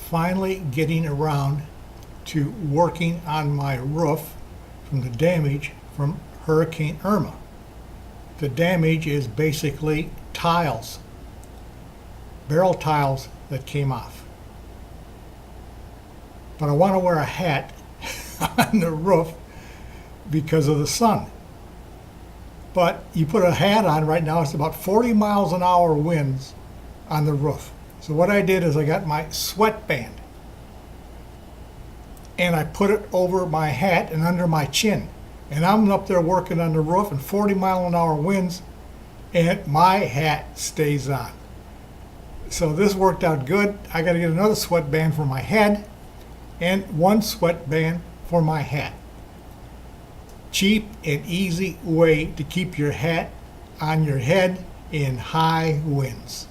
finally getting around to working on my roof from the damage from Hurricane Irma. The damage is basically tiles, barrel tiles that came off. But I want to wear a hat on the roof because of the sun. But you put a hat on right now, it's about 40 miles an hour winds on the roof. So what I did is I got my sweatband and I put it over my hat and under my chin. And I'm up there working on the roof and 40 mile an hour winds and my hat stays on. So this worked out good. I got to get another sweatband for my head and one sweatband for my hat. Cheap and easy way to keep your hat on your head in high winds.